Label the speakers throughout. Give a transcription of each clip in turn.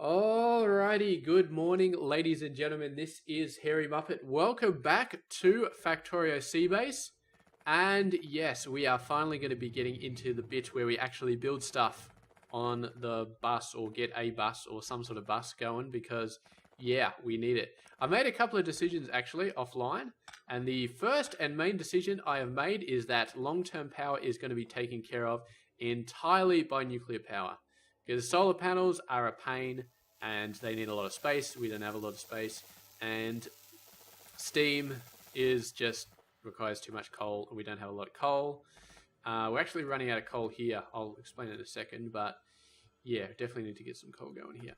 Speaker 1: Alrighty, good morning, ladies and gentlemen. This is Hairymuppet. Welcome back to Factorio Seabase. And yes, we are finally going to be getting into the bit where we actually build stuff on the bus or get a bus or some sort of bus going because, yeah, we need it. I made a couple of decisions actually offline. And the first and main decision I have made is that long-term power is going to be taken care of entirely by nuclear power. Because solar panels are a pain and they need a lot of space. We don't have a lot of space. And steam is just requires too much coal and we don't have a lot of coal. We're actually running out of coal here. I'll explain it in a second, but yeah, definitely need to get some coal going here.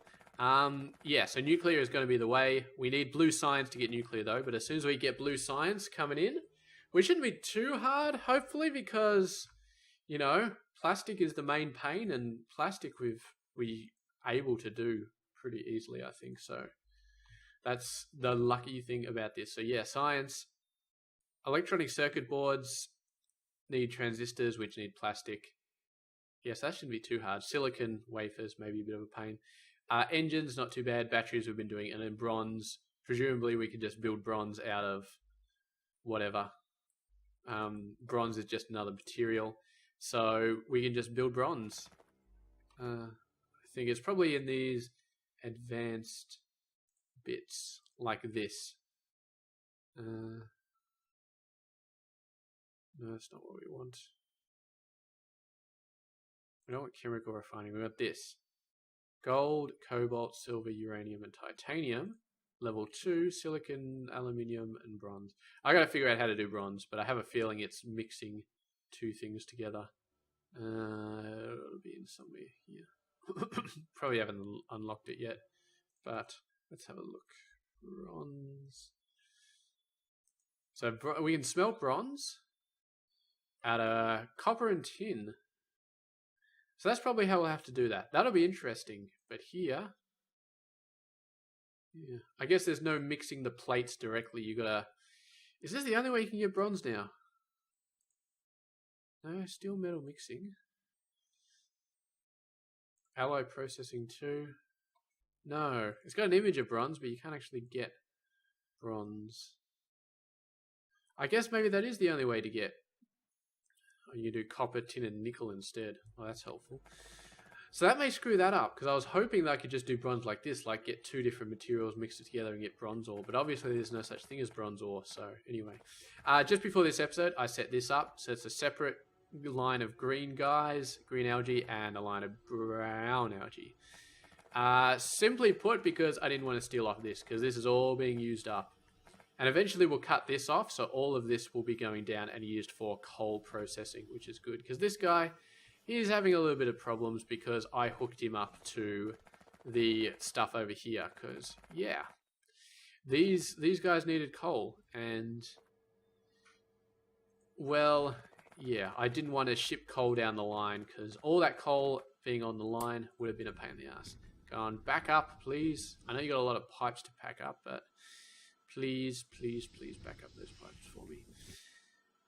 Speaker 1: Yeah, so nuclear is going to be the way. We need blue science to get nuclear though, but as soon as we get blue science coming in, we shouldn't be too hard, hopefully, because, you know, plastic is the main pain, and plastic we able to do pretty easily, I think. So that's the lucky thing about this. So yeah, science. Electronic circuit boards need transistors, which need plastic. Yes, that shouldn't be too hard. Silicon wafers, maybe a bit of a pain. Engines, not too bad. Batteries we've been doing. And then bronze. Presumably we could just build bronze out of whatever. Bronze is just another material. So we can just build bronze. I think it's probably in these advanced bits like this. No, that's not what we want. We don't want chemical refining. We want this. Gold, cobalt, silver, uranium, and titanium. Level 2, silicon, aluminium, and bronze. I gotta figure out how to do bronze, but I have a feeling it's mixing two things together. It'll be in somewhere here. Probably haven't unlocked it yet, but let's have a look. Bronze. So we can smelt bronze out of copper and tin. So that's probably how we'll have to do that. That'll be interesting. But here, yeah, I guess there's no mixing the plates directly. You gotta. Is this the only way you can get bronze now? No, steel metal mixing. Alloy processing 2. No, it's got an image of bronze, but you can't actually get bronze. I guess maybe that is the only way to get. Oh, you do copper, tin, and nickel instead. Oh, that's helpful. So that may screw that up, because I was hoping that I could just do bronze like this, like get two different materials, mix it together and get bronze ore. But obviously there's no such thing as bronze ore. So anyway, just before this episode, I set this up. So it's a separate line of green guys, green algae, and a line of brown algae. Simply put, because I didn't want to steal off this, because this is all being used up. And eventually we'll cut this off, so all of this will be going down and used for coal processing, which is good. Because this guy, he's having a little bit of problems because I hooked him up to the stuff over here. Because, yeah, these guys needed coal. And, well, yeah, I didn't want to ship coal down the line because all that coal being on the line would have been a pain in the ass. Go on, back up, please. I know you got a lot of pipes to pack up, but please, please, please back up those pipes for me.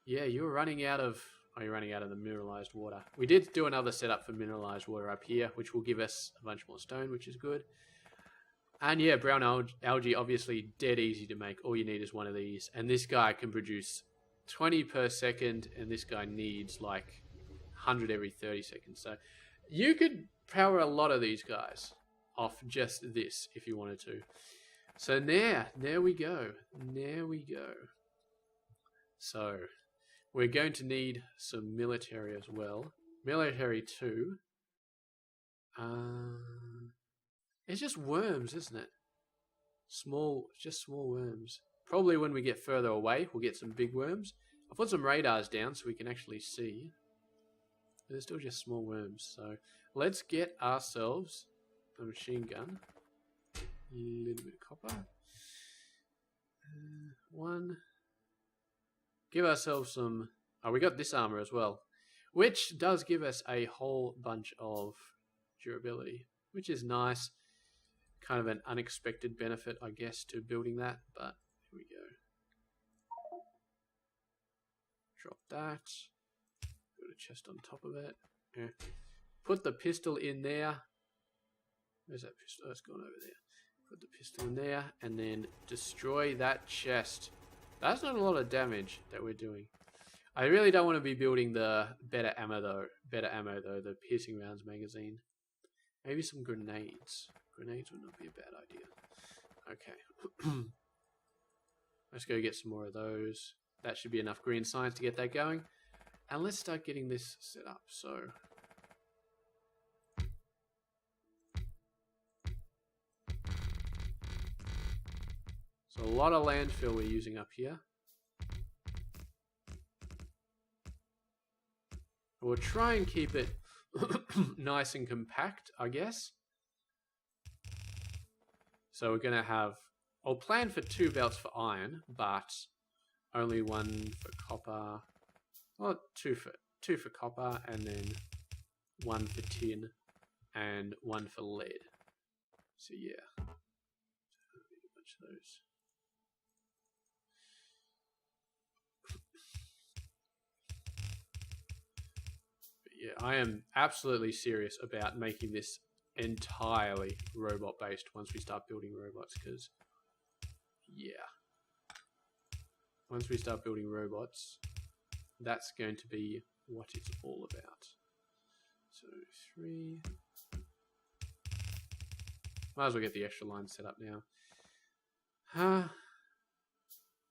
Speaker 1: Yeah, you're running out of... Oh, you're running out of the mineralized water. We did do another setup for mineralized water up here, which will give us a bunch more stone, which is good. And yeah, brown algae, obviously dead easy to make. All you need is one of these. And this guy can produce 20 per second, and this guy needs like 100 every 30 seconds. So you could power a lot of these guys off just this if you wanted to. So there we go. There we go. So we're going to need some military as well. Military 2. It's just worms, isn't it? Just small worms. Probably when we get further away, we'll get some big worms. I'll put some radars down so we can actually see. They're still just small worms. So let's get ourselves a machine gun. A little bit of copper. One. Give ourselves some... Oh, we got this armor as well, which does give us a whole bunch of durability, which is nice. Kind of an unexpected benefit, I guess, to building that, but here we go. Drop that. Put a chest on top of it. Yeah. Put the pistol in there. Where's that pistol? Oh, it's gone over there. Put the pistol in there, and then destroy that chest. That's not a lot of damage that we're doing. I really don't want to be building the better ammo though. The piercing rounds magazine. Maybe some grenades. Grenades would not be a bad idea. Okay. Let's go get some more of those. That should be enough green science to get that going. And let's start getting this set up. So a lot of landfill we're using up here. We'll try and keep it nice and compact, I guess. So we're going to have... I'll plan for 2 belts for iron, but only 1 for copper. Well, 2 for copper, and then 1 for tin, and 1 for lead. So yeah, a bunch of those. But yeah, I am absolutely serious about making this entirely robot based once we start building robots, because yeah, once we start building robots, that's going to be what it's all about. So 3. Might as well get the extra line set up now.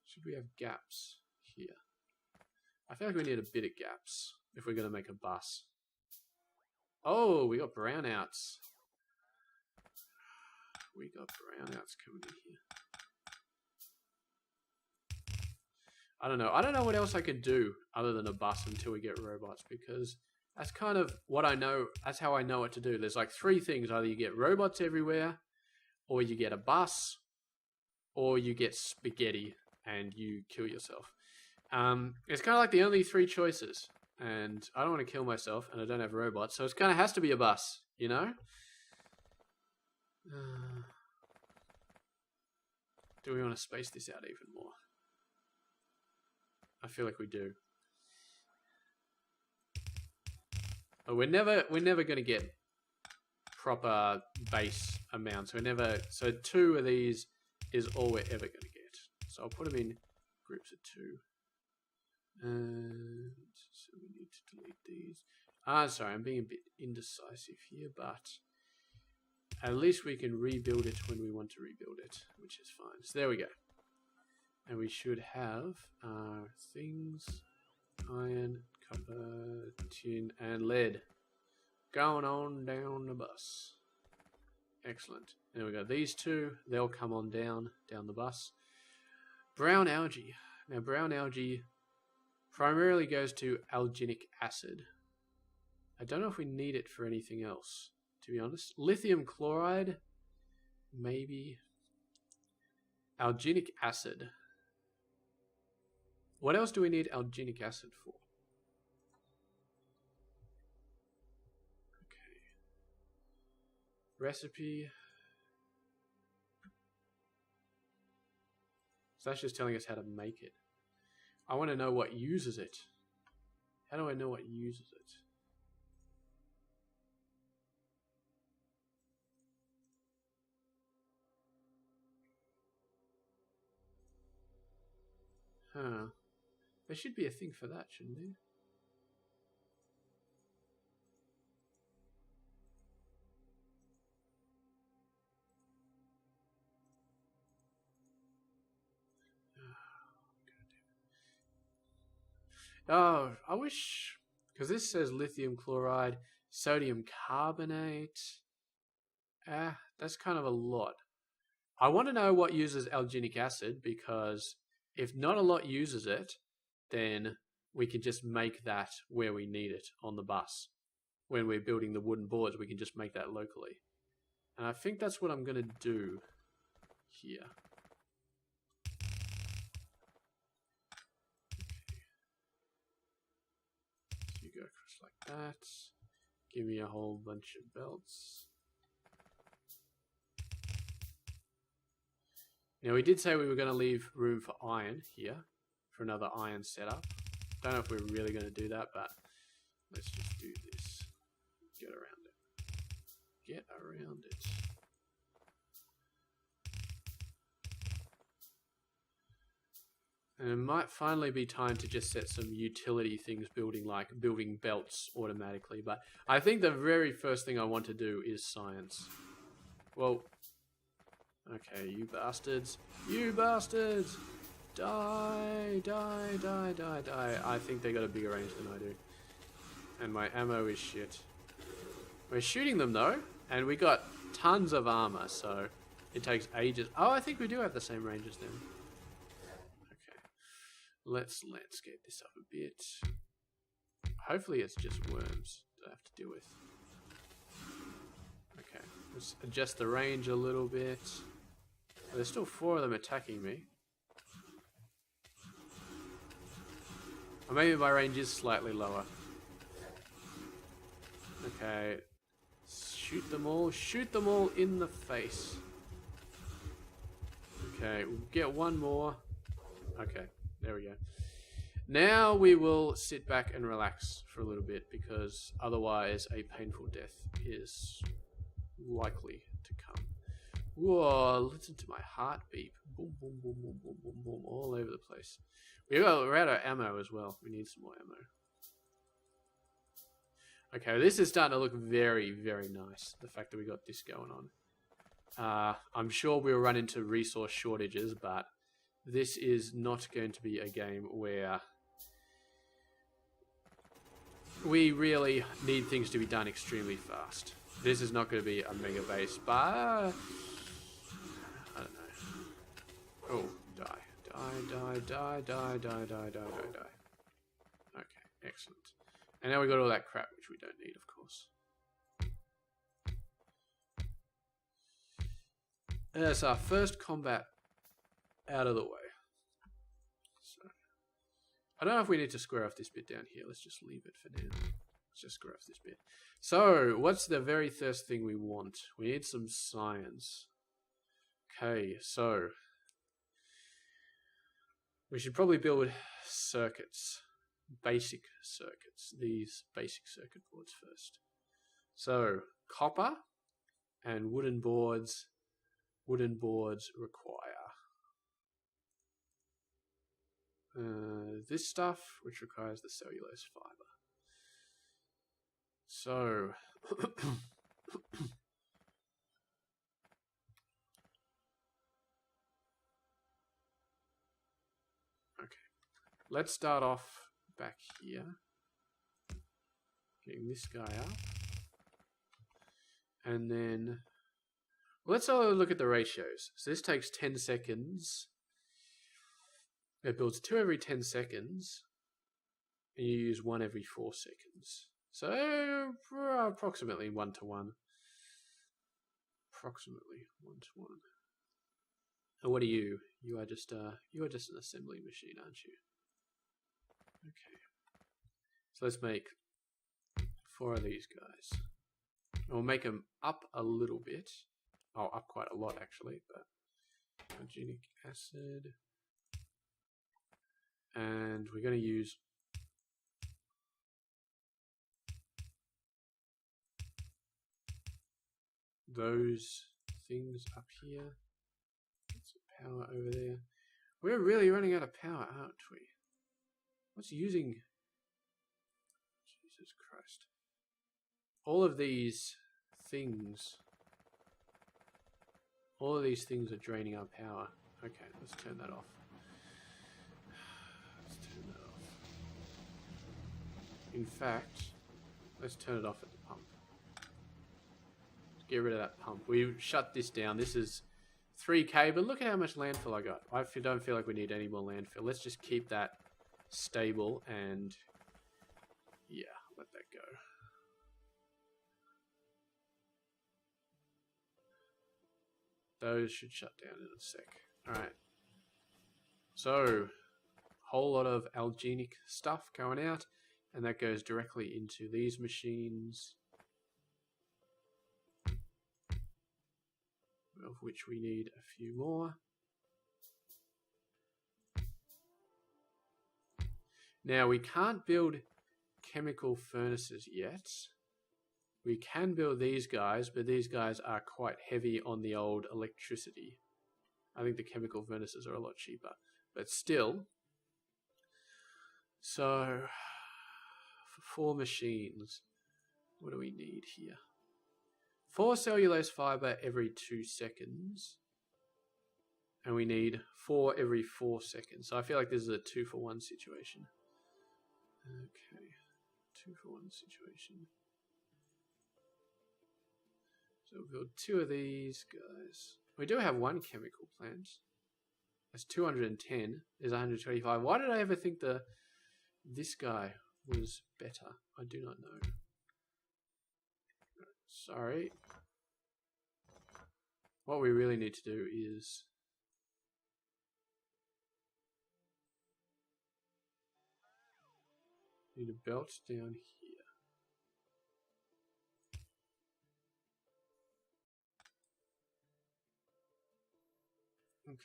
Speaker 1: Should we have gaps here? I feel like we need a bit of gaps if we're going to make a bus. Oh, we got brownouts. We got brownouts coming in here. I don't know. I don't know what else I could do other than a bus until we get robots, because that's kind of what I know. That's how I know what to do. There's like 3 things. Either you get robots everywhere, or you get a bus, or you get spaghetti and you kill yourself. It's kind of like the only 3 choices. And I don't want to kill myself, and I don't have robots, so it kind of has to be a bus, you know? Do we want to space this out even more? I feel like we do. But we're never going to get proper base amounts. So 2 of these is all we're ever going to get. So I'll put them in groups of 2. And so we need to delete these. Sorry, I'm being a bit indecisive here, but at least we can rebuild it when we want to rebuild it, which is fine. So there we go. And we should have things, iron, copper, tin, and lead going on down the bus. Excellent. There we go. These 2, they'll come on down the bus. Brown algae. Now, brown algae primarily goes to alginic acid. I don't know if we need it for anything else, to be honest. Lithium chloride, maybe. Alginic acid. What else do we need alginic acid for? Okay. Recipe. So that's just telling us how to make it. I want to know what uses it. How do I know what uses it? Huh. There should be a thing for that, shouldn't there? Oh, I wish... Because this says lithium chloride, sodium carbonate. That's kind of a lot. I want to know what uses alginic acid, because if not a lot uses it, then we can just make that where we need it on the bus. When we're building the wooden boards, we can just make that locally. And I think that's what I'm going to do here. Okay. So you go across like that. Give me a whole bunch of belts. Now we did say we were going to leave room for iron here, for another iron setup. Don't know if we're really going to do that, but let's just do this. Get around it. get around it. And it might finally be time to just set some utility things building, like building belts automatically. But I think the very first thing I want to do is science. Well, okay, you bastards. You bastards! Die, die, die, die, die. I think they got a bigger range than I do. And my ammo is shit. We're shooting them though, and we got tons of armor, so it takes ages. Oh, I think we do have the same range as them. Okay. Let's landscape this up a bit. Hopefully it's just worms that I have to deal with. Okay. Let's adjust the range a little bit. There's still 4 of them attacking me. Or maybe my range is slightly lower. Okay. Shoot them all in the face. Okay, we'll get one more. Okay, there we go. Now we will sit back and relax for a little bit, because otherwise a painful death is likely to come. Whoa, listen to my heart beep. Boom, boom, boom, boom, boom, boom, boom, all over the place. We're out of ammo as well. We need some more ammo. Okay, this is starting to look very, very nice. The fact that we got this going on. I'm sure we'll run into resource shortages, but this is not going to be a game where we really need things to be done extremely fast. This is not going to be a mega base, but I don't know. Oh, die. Die, die, die, die, die, die, die, die, die. Okay, excellent. And now we got all that crap, which we don't need, of course. And that's our first combat out of the way. So, I don't know if we need to square off this bit down here. Let's just leave it for now. Let's just square off this bit. So, what's the very first thing we want? We need some science. Okay, so we should probably build circuits. Basic circuits. These basic circuit boards first. So, copper and wooden boards. Wooden boards require this stuff, which requires the cellulose fiber. So, okay, let's start off back here, getting this guy up, and then let's look at the ratios. So this takes 10 seconds. It builds 2 every 10 seconds, and you use 1 every 4 seconds. So approximately 1 to 1. Approximately 1 to 1. And what are you? You are just an assembly machine, aren't you? Okay. So let's make 4 of these guys. And we'll make them up a little bit. Oh, up quite a lot actually, but organic acid. And we're going to use those things up here. Get some power over there. We're really running out of power, aren't we? What's using? Jesus Christ. All of these things are draining our power. Okay, let's turn that off. Let's turn that off. In fact, let's turn it off at the pump. Let's get rid of that pump. We shut this down. This is 3K, but look at how much landfill I got. I don't feel like we need any more landfill. Let's just keep that stable and yeah, let that go. Those should shut down in a sec. Alright. So, whole lot of algenic stuff going out, and that goes directly into these machines, of which we need a few more. Now, we can't build chemical furnaces yet, We can build these guys, but these guys are quite heavy on the old electricity. I think the chemical furnaces are a lot cheaper, but still. So, for 4 machines, what do we need here? 4 cellulose fiber every 2 seconds. And we need 4 every 4 seconds. So I feel like this is a 2-for-1 situation. Okay, 2-for-1 situation. So we'll build 2 of these guys. We do have 1 chemical plant. That's 210. There's 125. Why did I ever think this guy was better? I do not know. Sorry. What we really need to do is need a belt down here. Okay.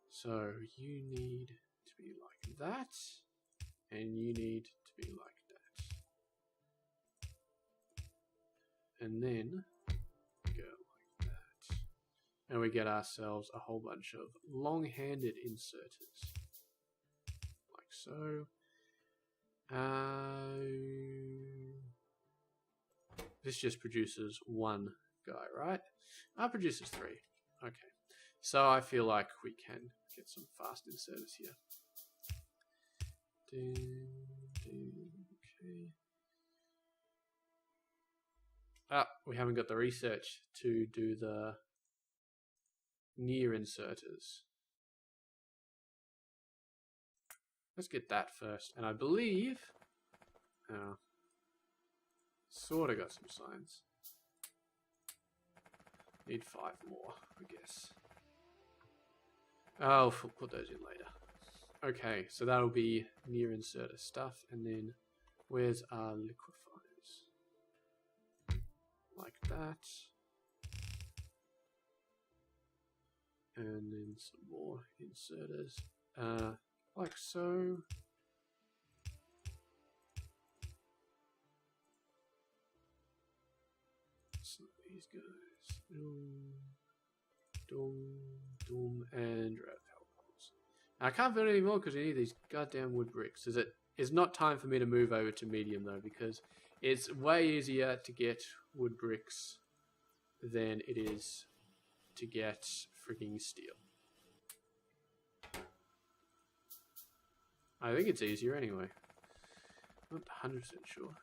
Speaker 1: So you need to be like that, and you need to be like that. And then go like that. And we get ourselves a whole bunch of long-handed inserters. Like so. This just produces 1 guy, right? Produces 3. Okay. So I feel like we can get some fast inserters here. Okay. We haven't got the research to do the near inserters. Let's get that first. And I believe, sort of got some signs. Need 5 more, I guess. I'll put those in later. Okay, so that'll be near inserter stuff. And then where's our liquefiers? Like that. And then some more inserters. Like so. So these guys. Doom, and red power poles. I can't build any more because we need these goddamn wood bricks. It's not time for me to move over to medium though, because it's way easier to get wood bricks than it is to get freaking steel. I think it's easier anyway. Not 100% sure.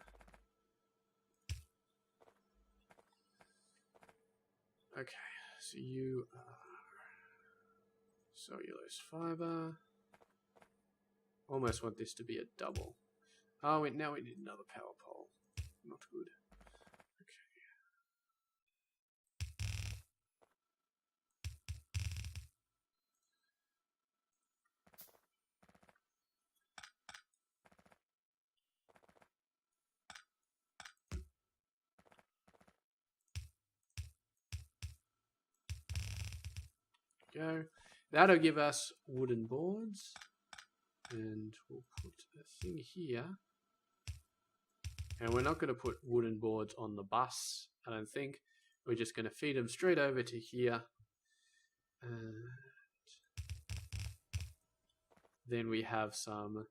Speaker 1: Okay, so you are cellulose fiber. Almost want this to be a double. Oh, wait, now we need another power pole. Not good. Go. That'll give us wooden boards, and we'll put a thing here. And we're not going to put wooden boards on the bus, I don't think. We're just going to feed them straight over to here. And then we have some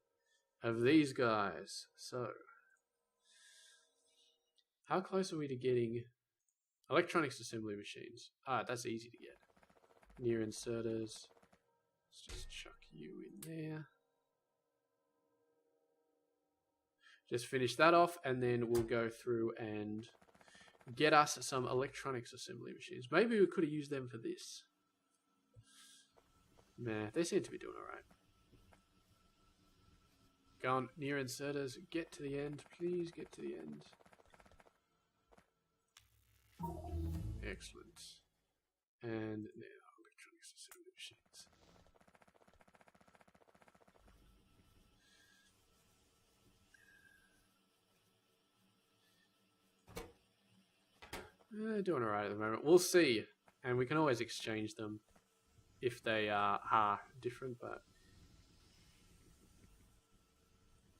Speaker 1: of these guys. So, how close are we to getting electronics assembly machines? That's easy to get. Near inserters. Let's just chuck you in there. Just finish that off, and then we'll go through and get us some electronics assembly machines. Maybe we could have used them for this. Nah, they seem to be doing alright. Go on, near inserters, get to the end. Please get to the end. Excellent. And now, electronics assembly machines. Doing alright at the moment. We'll see. And we can always exchange them if they are different, but...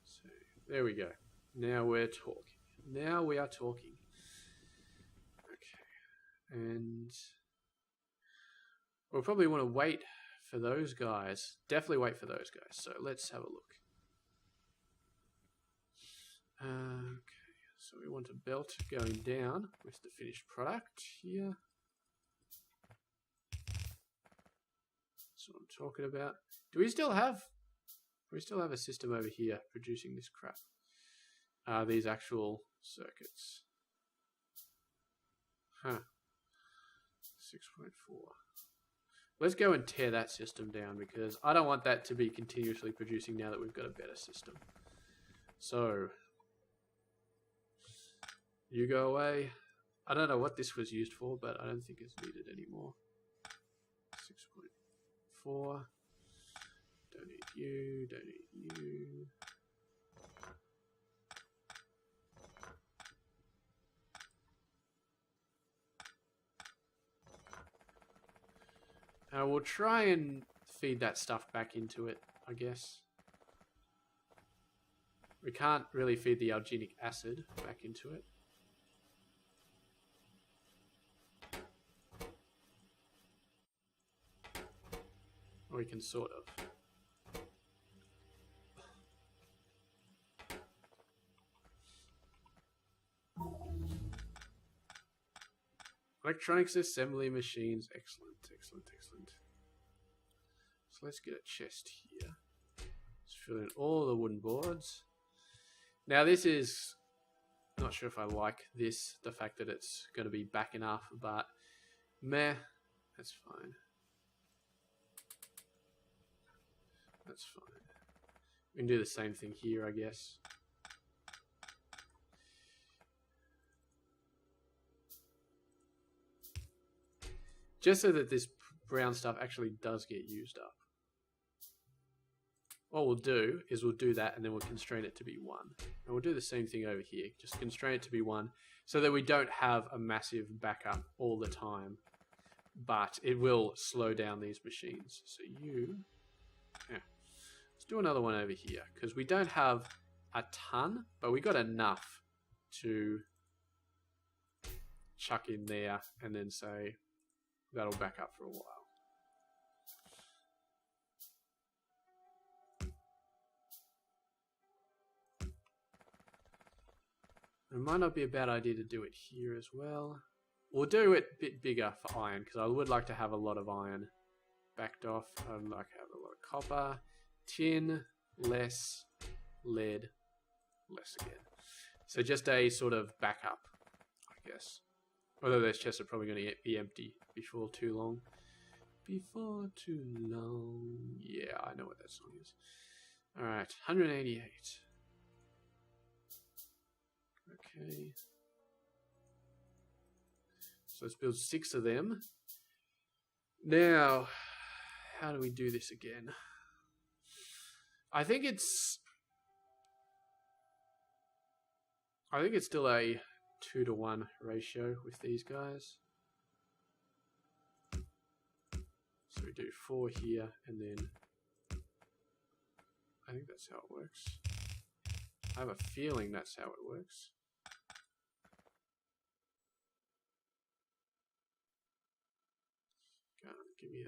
Speaker 1: So, there we go. Now we're talking. Now we are talking. Okay. And we'll probably want to wait for those guys. Definitely wait for those guys. So let's have a look. Okay. So we want a belt going down with the finished product here. That's what I'm talking about. Do we still have a system over here producing this crap? These actual circuits. Huh. 6.4. Let's go and tear that system down because I don't want that to be continuously producing now that we've got a better system. So, you go away. I don't know what this was used for, but I don't think it's needed anymore. 6.4. Don't need you, don't need you. We'll try and feed that stuff back into it, I guess. We can't really feed the alginic acid back into it. Or we can sort of. Electronics assembly machines. Excellent, excellent, excellent. So let's get a chest here. Let's fill in all the wooden boards. Now this is... not sure if I like this, the fact that it's going to be back enough, but meh, that's fine. That's fine. We can do the same thing here, I guess. Just so that this brown stuff actually does get used up. What we'll do is we'll do that and then we'll constrain it to be 1. And we'll do the same thing over here. Just constrain it to be 1 so that we don't have a massive backup all the time. But it will slow down these machines. So let's do another one over here because we don't have a ton, but we got enough to chuck in there and then say that'll back up for a while. It might not be a bad idea to do it here as well. We'll do it a bit bigger for iron because I would like to have a lot of iron backed off. I'd like to have a lot of copper, tin, less, lead, less again. So just a sort of backup, I guess. Although those chests are probably going to be empty before too long. Before too long. Yeah, I know what that song is. Alright, 188. Okay. So let's build 6 of them. Now, how do we do this again? I think it's still a 2-to-1 ratio with these guys. So we do 4 here, and then I think that's how it works. I have a feeling that's how it works. Go on, give me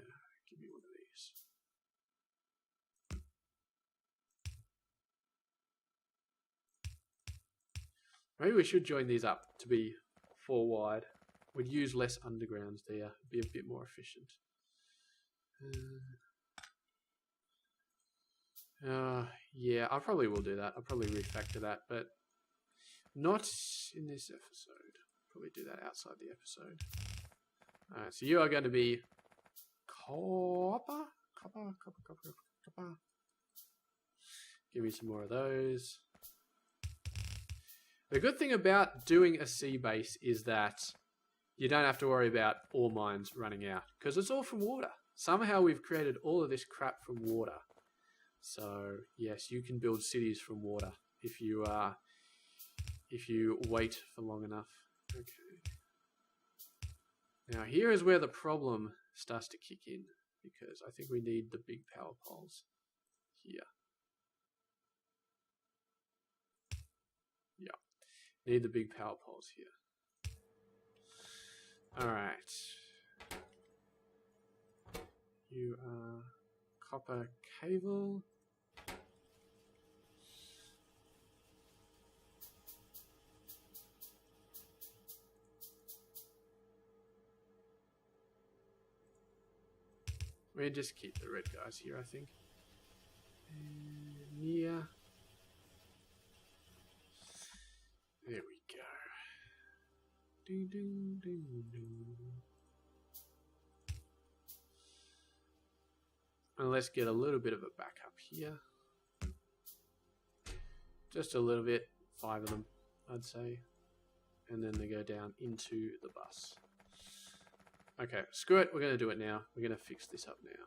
Speaker 1: one of these. Maybe we should join these up to be 4 wide. We'd use less undergrounds there, be a bit more efficient. Yeah, I probably will do that. I'll probably refactor that, but not in this episode. Probably do that outside the episode. Alright, so you are going to be copper. Give me some more of those. The good thing about doing a sea base is that you don't have to worry about ore mines running out because it's all from water. Somehow we've created all of this crap from water. So yes, you can build cities from water if you wait for long enough. Okay. Now here is where the problem starts to kick in because I think we need the big power poles here. Yeah. Need the big power poles here. Alright. You are copper cable. We'll just keep the red guys here, I think. And near. There we go. Ding, ding, ding, ding. And let's get a little bit of a backup here. Just a little bit. 5 of them, I'd say. And then they go down into the bus. Okay, screw it. We're going to do it now. We're going to fix this up now.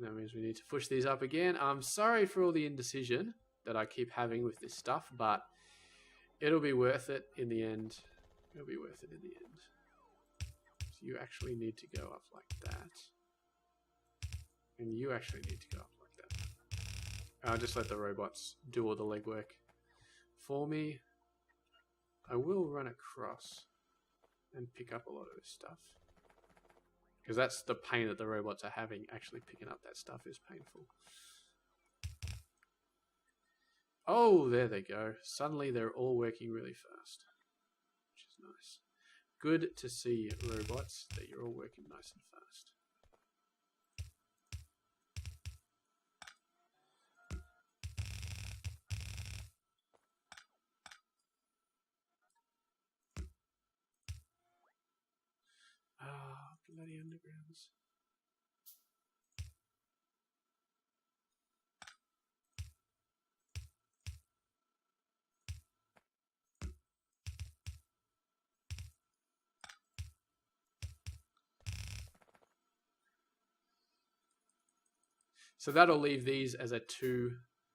Speaker 1: That means we need to push these up again. I'm sorry for all the indecision that I keep having with this stuff, but it'll be worth it in the end. It'll be worth it in the end. So you actually need to go up like that. And you actually need to go up like that. I'll just let the robots do all the legwork for me. I will run across and pick up a lot of this stuff. Because that's the pain that the robots are having. Actually picking up that stuff is painful. Oh, there they go. Suddenly they're all working really fast. Which is nice. Good to see, robots, that you're all working nice and fast. Ah, bloody undergrounds. So that'll leave these as a two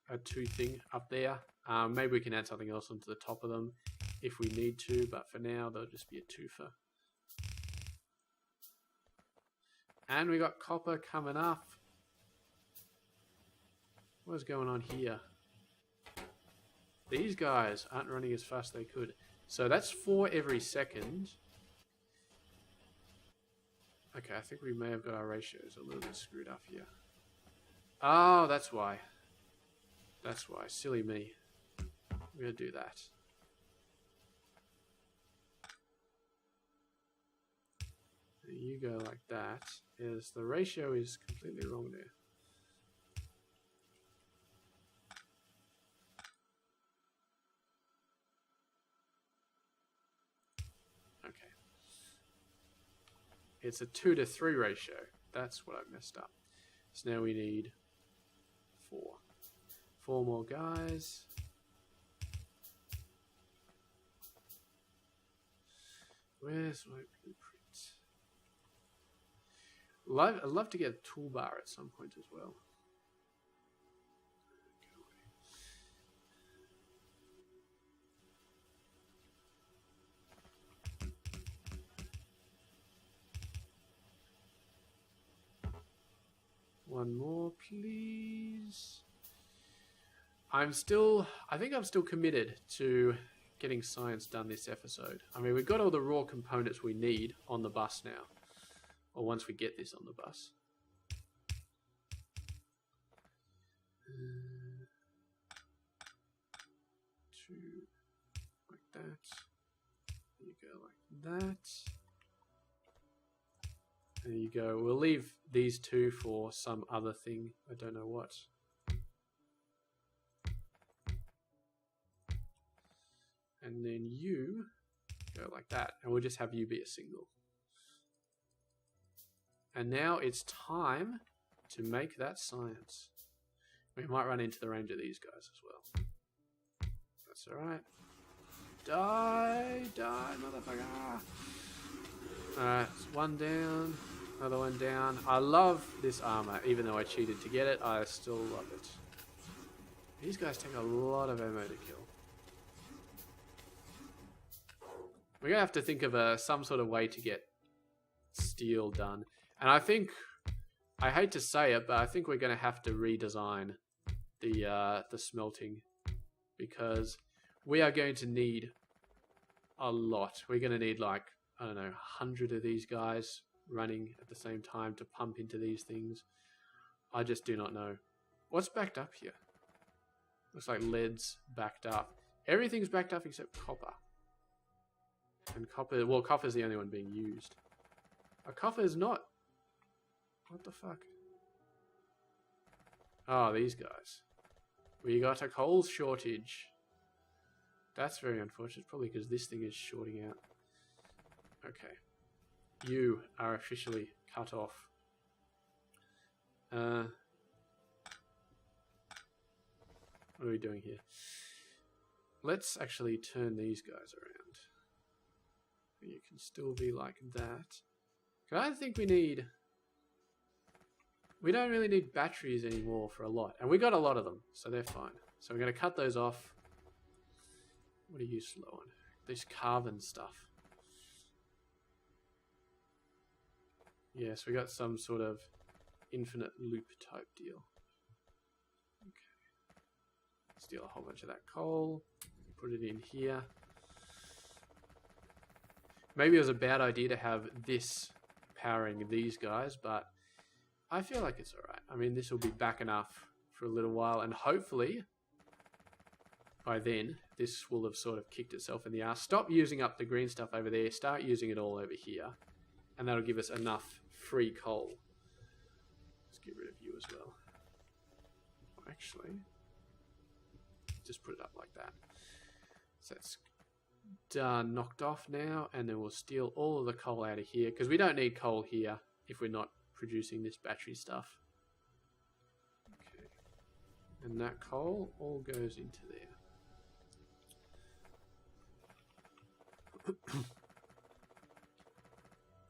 Speaker 1: thing up there. Maybe we can add something else onto the top of them if we need to, but for now they'll just be a twofer. And we got copper coming up. What's going on here? These guys aren't running as fast as they could. So that's 4 every second. Okay, I think we may have got our ratios a little bit screwed up here. Oh, that's why. That's why. Silly me. We're going to do that. And you go like that. Is the ratio is completely wrong there. Okay. It's a 2 to 3 ratio. That's what I messed up. So now we need 4. 4 more guys. Where's my blueprint? I'd love to get a toolbar at some point as well. One more, please. I think I'm still committed to getting science done this episode. I mean, we've got all the raw components we need on the bus now. Or once we get this on the bus. 2, like that. You go like that. There you go. We'll leave these 2 for some other thing. I don't know what. And then you go like that. And we'll just have you be a single. And now it's time to make that science. We might run into the range of these guys as well. That's alright. Die, motherfucker. Alright, one down. Another one down. I love this armor. Even though I cheated to get it, I still love it. These guys take a lot of ammo to kill. We're going to have to think of some sort of way to get steel done. And I think, I hate to say it, but I think we're going to have to redesign the smelting, because we are going to need a lot. We're going to need like, I don't know, 100 of these guys running at the same time to pump into these things. I just do not know. What's backed up here? Looks like lead's backed up. Everything's backed up except copper. And copper, well, copper's the only one being used. Copper is not. What the fuck? Oh, these guys. We got a coal shortage. That's very unfortunate. Probably because this thing is shorting out. Okay. You are officially cut off. What are we doing here? Let's actually turn these guys around. You can still be like that. I think we need... We don't really need batteries anymore for a lot. And we got a lot of them, so they're fine. So we're going to cut those off. What are you slow on? This carbon stuff. Yes, we got some sort of infinite loop type deal. Okay. Steal a whole bunch of that coal. Put it in here. Maybe it was a bad idea to have this powering these guys, but I feel like it's alright. I mean, this will be back enough for a little while, and hopefully by then this will have sort of kicked itself in the ass. Stop using up the green stuff over there, start using it all over here, and that'll give us enough free coal. Let's get rid of you as well. Actually, just put it up like that. So that's done, knocked off now, and then we'll steal all of the coal out of here, because we don't need coal here if we're not producing this battery stuff. Okay. And that coal all goes into there.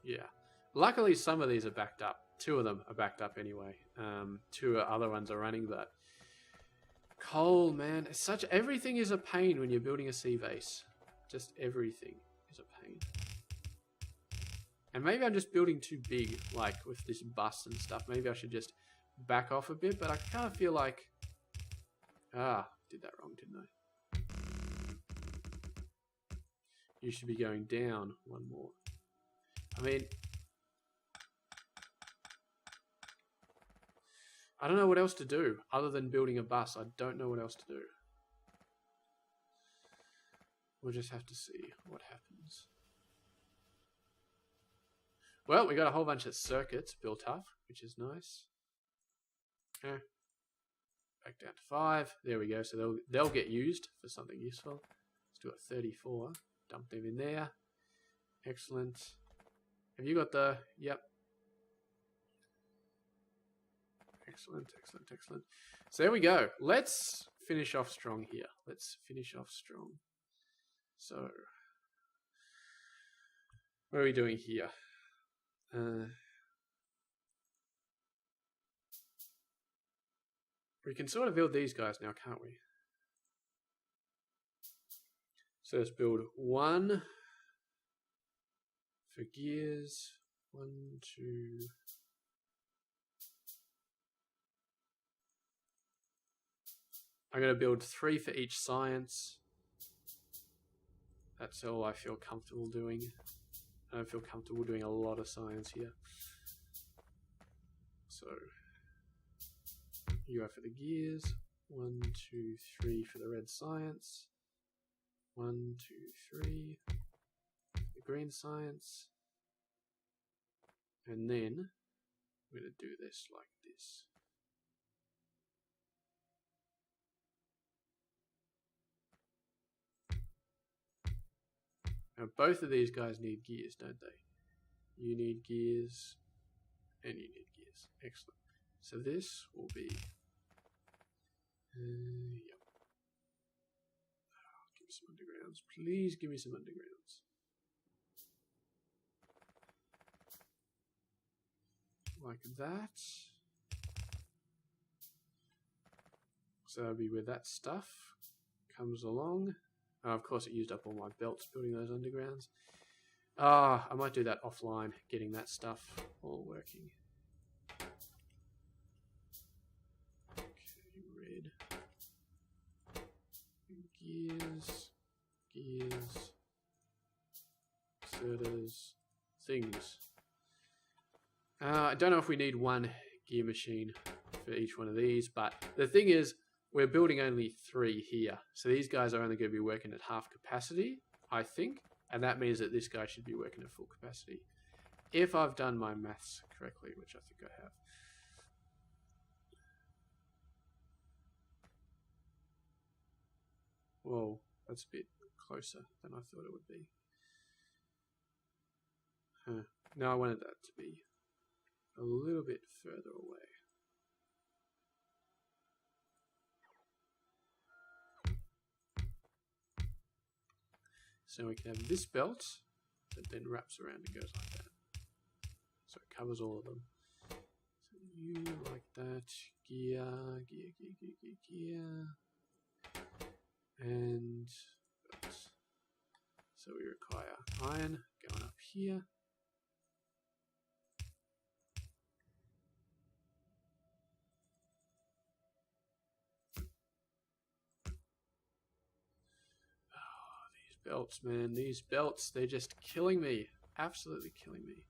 Speaker 1: Yeah. Luckily, some of these are backed up. 2 of them are backed up anyway. 2 other ones are running, but coal, man, it's such... Everything is a pain when you're building a sea base. Just everything is a pain. And maybe I'm just building too big, like with this bus and stuff. Maybe I should just back off a bit, but I kind of feel like... did that wrong, didn't I? You should be going down 1 more. I mean... I don't know what else to do other than building a bus. I don't know what else to do. We'll just have to see what happens. Well, we got a whole bunch of circuits built up, which is nice. Okay. Back down to 5. There we go. So they'll get used for something useful. Let's do it 34. Dump them in there. Excellent. Have you got the... Yep. Excellent, excellent, excellent. So there we go. Let's finish off strong here. Let's finish off strong. So, what are we doing here? We can sort of build these guys now, can't we? So let's build 1 for gears. 1, 2... I'm going to build 3 for each science. That's all I feel comfortable doing. I don't feel comfortable doing a lot of science here. So, you go for the gears. 1, 2, 3 for the red science. 1, 2, 3 the green science. And then, we're going to do this like this. Now, both of these guys need gears, don't they? You need gears, and you need gears. Excellent. So this will be... yep. Oh, give me some undergrounds. Please give me some undergrounds. Like that. So that'll be where that stuff comes along. Of course, it used up all my belts building those undergrounds. I might do that offline, getting that stuff all working. Okay, red. gears, inserters, things. I don't know if we need one gear machine for each one of these, but the thing is, we're building only 3 here. So these guys are only going to be working at half capacity, I think. And that means that this guy should be working at full capacity. If I've done my maths correctly, which I think I have. Whoa, that's a bit closer than I thought it would be. Huh. No, I wanted that to be a little bit further away. So we can have this belt that then wraps around and goes like that. So it covers all of them. So you like that. Gear. And belts. So we require iron going up here. Belts, man. These belts, they're just killing me. Absolutely killing me.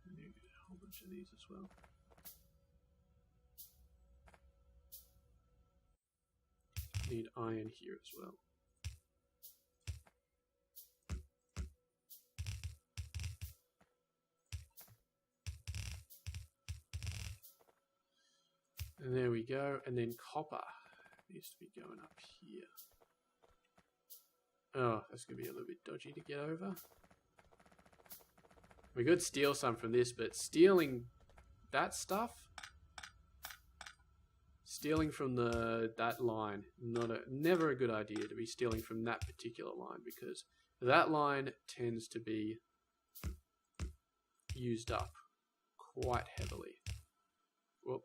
Speaker 1: And you get a whole bunch of these as well. Need iron here as well. And there we go. And then copper needs to be going up here. Oh, that's going to be a little bit dodgy to get over. We could steal some from this, but stealing that stuff, stealing from that line, never a good idea to be stealing from that particular line, because that line tends to be used up quite heavily. Whoop.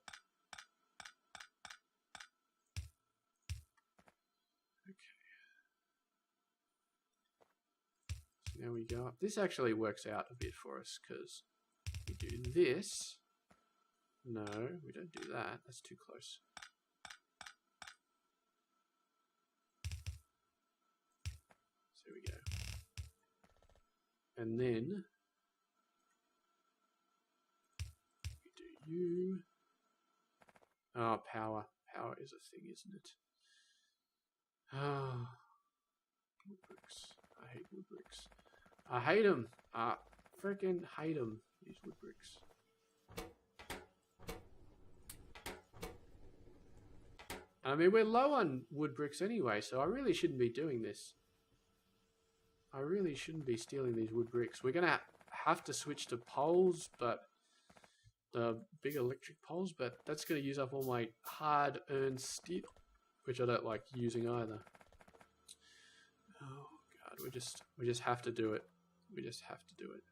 Speaker 1: Now we go up. This actually works out a bit for us because we do this. No, we don't do that. That's too close. So there we go. And then we do you. Oh, power. Power is a thing, isn't it? Ah, wood bricks. I hate wood bricks. I hate them. I freaking hate them. These wood bricks. I mean, we're low on wood bricks anyway, so I really shouldn't be doing this. I really shouldn't be stealing these wood bricks. We're going to have to switch to poles, but the big electric poles, but that's going to use up all my hard-earned steel, which I don't like using either. Oh God, we just have to do it. We just have to do it.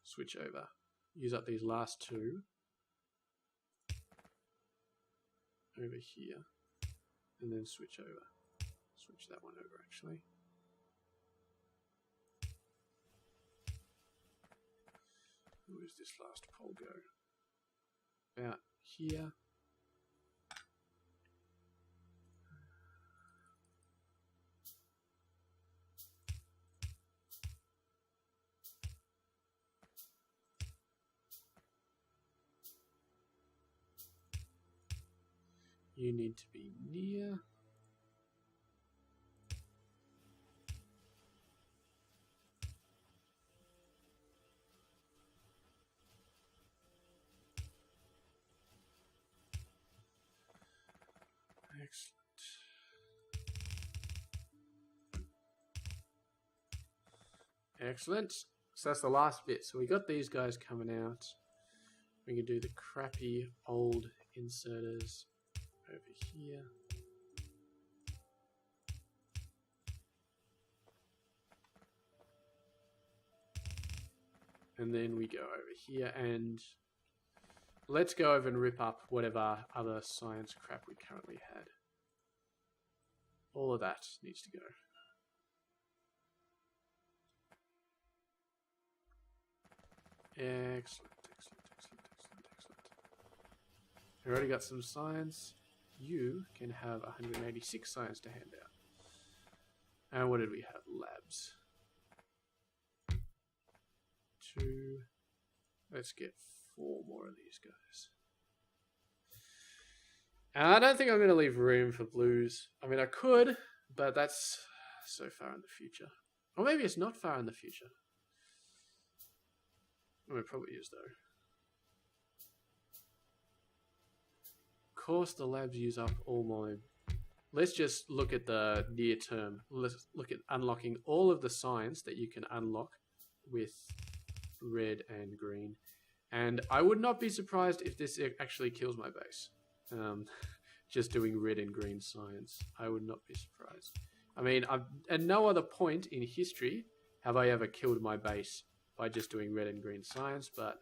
Speaker 1: Switch over. Use up these last 2. Over here. And then switch over. Switch that one over actually. Where's this last pole go? About here. You need to be near. Excellent. Excellent. So that's the last bit. So we got these guys coming out. We can do the crappy old inserters over here. And then we go over here and let's go over and rip up whatever other science crap we currently had. All of that needs to go. Excellent, excellent, excellent, excellent, excellent. We already got some science. you can have 186 science to hand out. And what did we have? Labs. 2. Let's get 4 more of these guys. And I don't think I'm going to leave room for blues. I mean, I could, but that's so far in the future. Or maybe it's not far in the future. It probably is, though. Of course, the labs use up all my... Let's just look at the near term. Let's look at unlocking all of the science that you can unlock with red and green. And I would not be surprised if this actually kills my base. Just doing red and green science. I would not be surprised. I mean, at no other point in history have I ever killed my base by just doing red and green science, but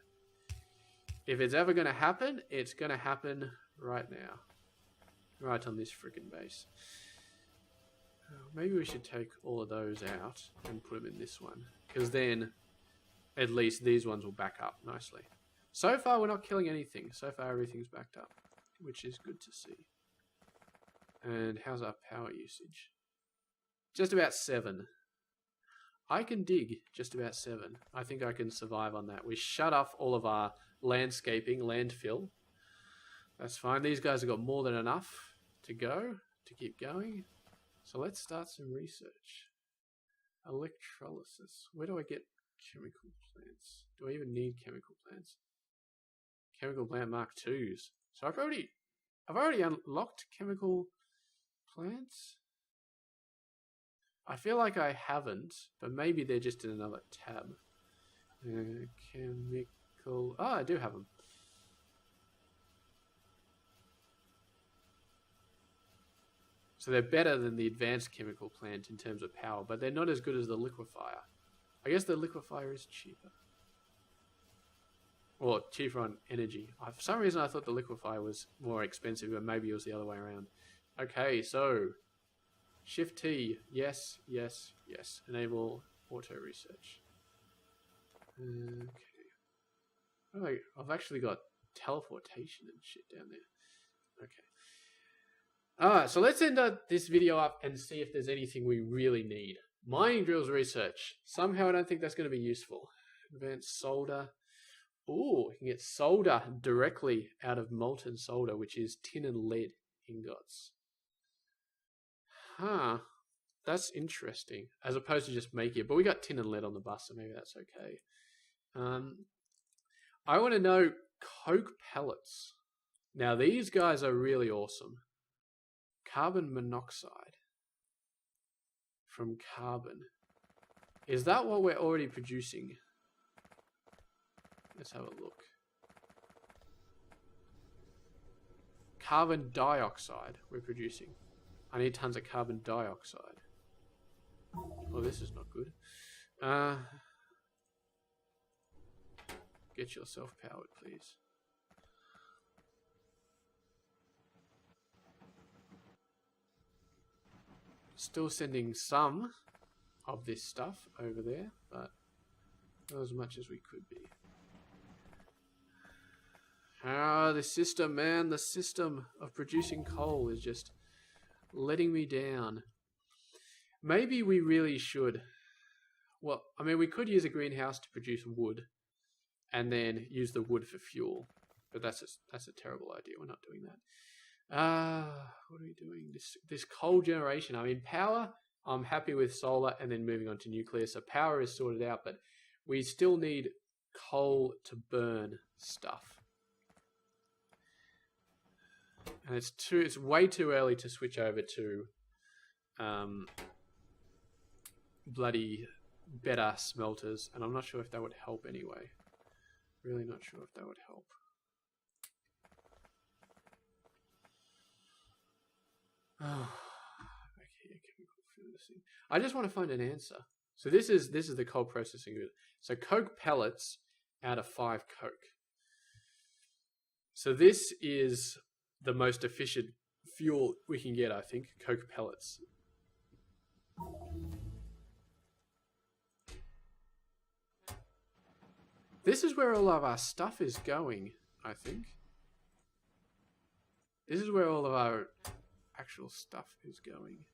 Speaker 1: if it's ever going to happen, it's going to happen right now. Right on this freaking base. Maybe we should take all of those out and put them in this one, because then at least these ones will back up nicely. So far, we're not killing anything. So far, everything's backed up, which is good to see. And how's our power usage? Just about 7. I can dig just about 7. I think I can survive on that. We shut off all of our landscaping, landfill. That's fine. These guys have got more than enough to go, to keep going. So let's start some research. Electrolysis. Where do I get chemical plants? Do I even need chemical plants? Chemical plant Mark IIs. So I've already unlocked chemical plants. I feel like I haven't, but maybe they're just in another tab. Chemical... Oh, I do have them. So they're better than the advanced chemical plant in terms of power, but they're not as good as the liquefier. I guess the liquefier is cheaper. Or cheaper on energy. For some reason I thought the liquefier was more expensive, but maybe it was the other way around. Okay, so... Shift T. Yes, yes, yes. Enable auto research. Okay. Oh, I've actually got teleportation and shit down there. Okay. Alright, so let's end this video up and see if there's anything we really need. Mining drills research. Somehow I don't think that's going to be useful. Advanced solder. Ooh, you can get solder directly out of molten solder, which is tin and lead ingots. Huh. That's interesting. As opposed to just making it. But we got tin and lead on the bus, so maybe that's okay. I want to know coke pellets. Now, these guys are really awesome. Carbon monoxide from carbon. Is that what we're already producing? Let's have a look. Carbon dioxide we're producing. I need tons of carbon dioxide. Oh, this is not good. Get yourself powered, please. Still sending some of this stuff over there, but not as much as we could be. The system, man, the system of producing coal is just letting me down. Maybe we really should. Well, I mean, we could use a greenhouse to produce wood and then use the wood for fuel. But that's a terrible idea. We're not doing that. What are we doing? This coal generation. I mean, power, I'm happy with solar and then moving on to nuclear. So power is sorted out, but we still need coal to burn stuff. And it's way too early to switch over to bloody better smelters, and I'm not sure if that would help anyway. Really not sure if that would help. Oh, okay, chemical furnace. I just want to find an answer. So this is the coal processing unit. So coke pellets out of 5 coke. So this is the most efficient fuel we can get, I think. Coke pellets. This is where all of our stuff is going, I think. This is where all of our actual stuff is going.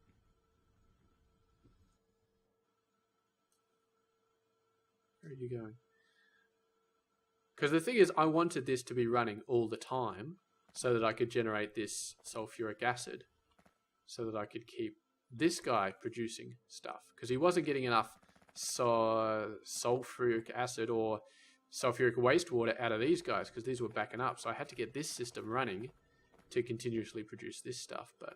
Speaker 1: Where are you going? Because the thing is, I wanted this to be running all the time so that I could generate this sulfuric acid so that I could keep this guy producing stuff. Because he wasn't getting enough sulfuric acid or sulfuric wastewater out of these guys because these were backing up. So I had to get this system running to continuously produce this stuff. But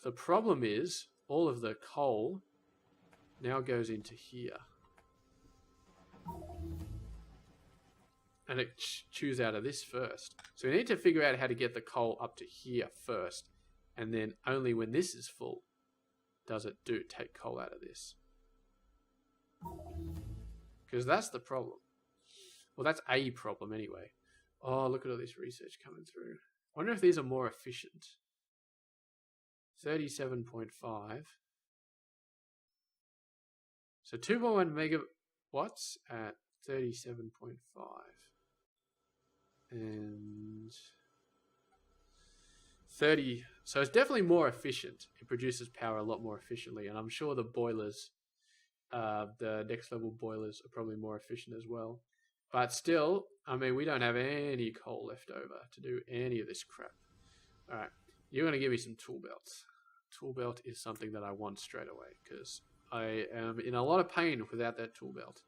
Speaker 1: the problem is all of the coal now goes into here. And it chews out of this first. So we need to figure out how to get the coal up to here first. And then only when this is full does it take coal out of this. Because that's the problem. Well, that's a problem anyway. Oh, look at all this research coming through. I wonder if these are more efficient. 37.5. So 2.1 megawatts at 37.5. And 30. So it's definitely more efficient. It produces power a lot more efficiently. And I'm sure the boilers, the next level boilers are probably more efficient as well. But still, I mean, we don't have any coal left over to do any of this crap. All right, you're going to give me some tool belts. Tool belt is something that I want straight away because I am in a lot of pain without that tool belt.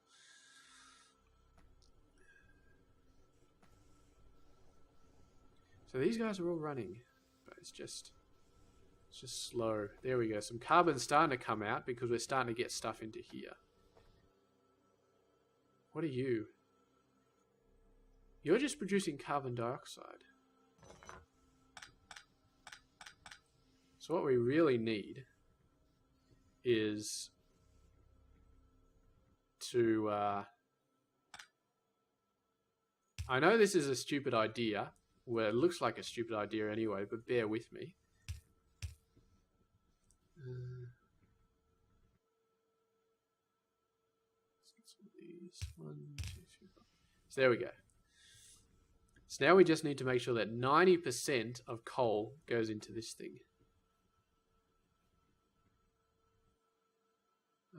Speaker 1: So these guys are all running, but it's just slow. There we go. Some carbon's starting to come out because we're starting to get stuff into here. What are you? You're just producing carbon dioxide. So what we really need is to... I know this is a stupid idea. Well, it looks like a stupid idea anyway, but bear with me. So there we go. So now we just need to make sure that 90% of coal goes into this thing.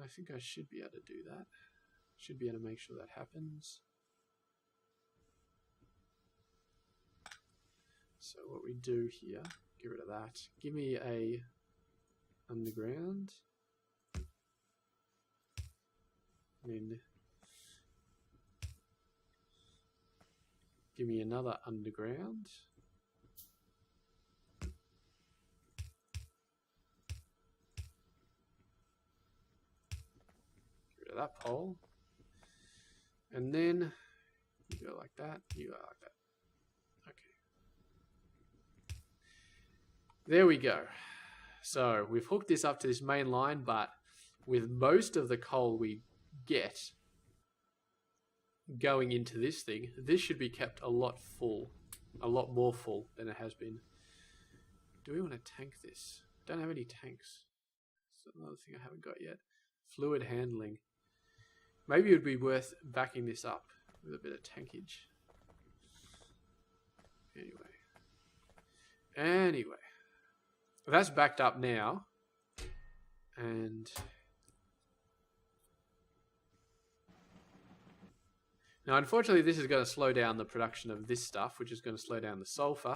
Speaker 1: I think I should be able to do that. Should be able to make sure that happens. So what we do here, get rid of that. Give me a underground. Then give me another underground. Get rid of that pole. And then you go like that, you go like that. There we go. So we've hooked this up to this main line, but with most of the coal we get going into this thing, this should be kept a lot more full than it has been. Do we want to tank this? Don't have any tanks. That's another thing I haven't got yet. Fluid handling. Maybe it would be worth backing this up with a bit of tankage. Anyway. That's backed up now. And now, unfortunately, this is going to slow down the production of this stuff, which is going to slow down the sulfur,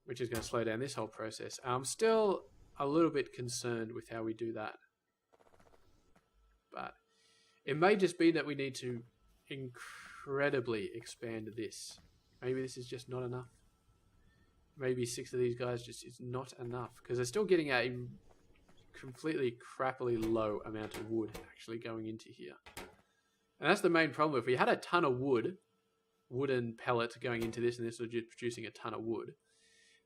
Speaker 1: which is going to slow down this whole process. I'm still a little bit concerned with how we do that. But it may just be that we need to incredibly expand this. Maybe this is just not enough. Maybe 6 of these guys just is not enough because they're still getting a completely crappily low amount of wood actually going into here. And that's the main problem. If we had a ton of wooden pellets going into this and this was just producing a ton of wood,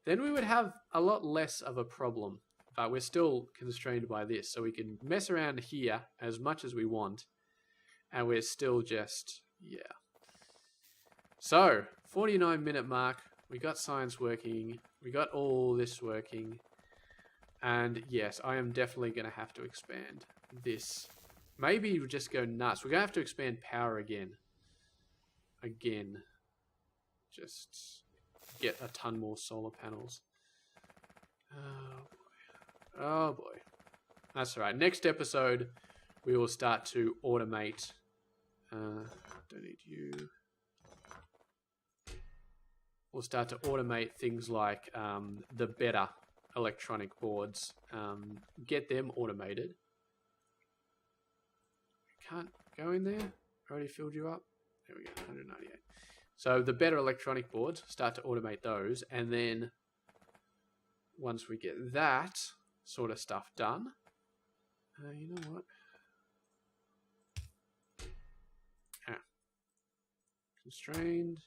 Speaker 1: then we would have a lot less of a problem. But we're still constrained by this. So we can mess around here as much as we want. And we're still just, yeah. So, 49-minute mark. We got science working. We got all this working. And yes, I am definitely going to have to expand this. Maybe we'll just go nuts. We're going to have to expand power again. Just get a ton more solar panels. Oh boy. Oh boy. That's all right. Next episode, we will start to automate. Don't need you. We'll start to automate things like the better electronic boards. Get them automated. Can't go in there. Already filled you up. There we go, 198. So the better electronic boards, start to automate those, and then once we get that sort of stuff done, you know what? Constrained.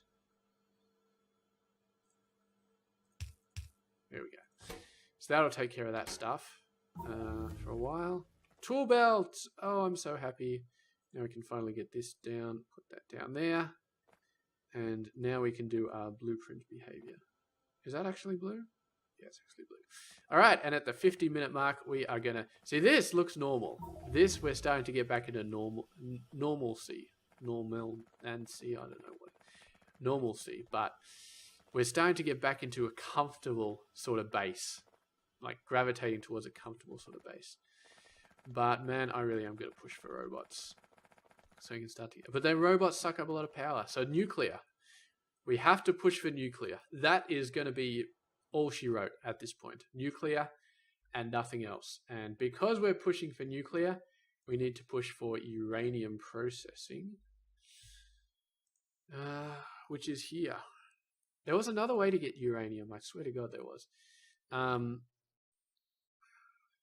Speaker 1: There we go. So that'll take care of that stuff for a while. Tool belt. Oh, I'm so happy. Now we can finally get this down. Put that down there. And now we can do our blueprint behavior. Is that actually blue? Yeah, it's actually blue. All right, and at the 50-minute mark, we are going to... See, this looks normal. This, we're starting to get back into normalcy. Normalcy, I don't know what. Normalcy, but we're starting to get back into a comfortable sort of base. Like, gravitating towards a comfortable sort of base. But, man, I really am going to push for robots. So we can start to get... But then robots suck up a lot of power. So nuclear. We have to push for nuclear. That is going to be all she wrote at this point. Nuclear and nothing else. And because we're pushing for nuclear, we need to push for uranium processing. Which is here. There was another way to get uranium. I swear to God there was.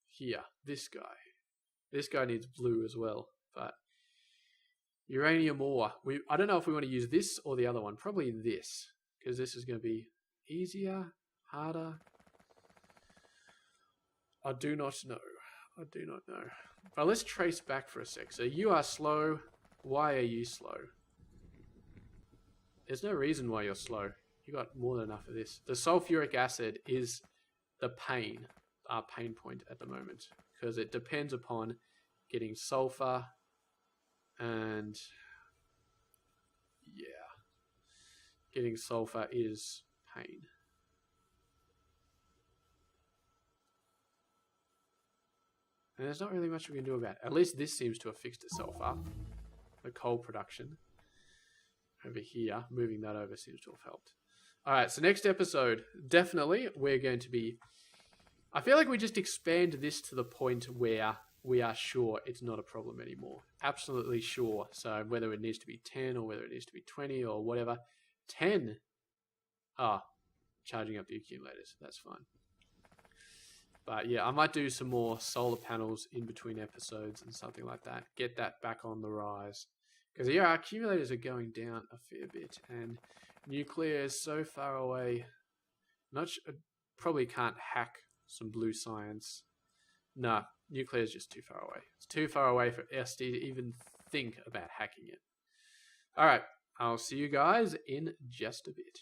Speaker 1: Here. This guy. This guy needs blue as well. But uranium ore. I don't know if we want to use this or the other one. Probably this. Because this is going to be easier, harder. I do not know. I do not know. But let's trace back for a sec. So you are slow. Why are you slow? There's no reason why you're slow. You got more than enough of this. The sulfuric acid is the pain, our pain point at the moment. Because it depends upon getting sulfur and yeah. Getting sulfur is pain. And there's not really much we can do about it. At least this seems to have fixed itself up. The coal production. Over here, moving that over seems to have helped. Alright, so next episode, definitely we're going to be... I feel like we just expand this to the point where we are sure it's not a problem anymore. Absolutely sure. So whether it needs to be 10 or whether it needs to be 20 or whatever. 10. Charging up the accumulators. That's fine. But yeah, I might do some more solar panels in between episodes and something like that. Get that back on the rise. Because yeah, our accumulators are going down a fair bit. And nuclear is so far away. Probably can't hack some blue science. Nah, nuclear is just too far away. It's too far away for us to even think about hacking it. Alright, I'll see you guys in just a bit.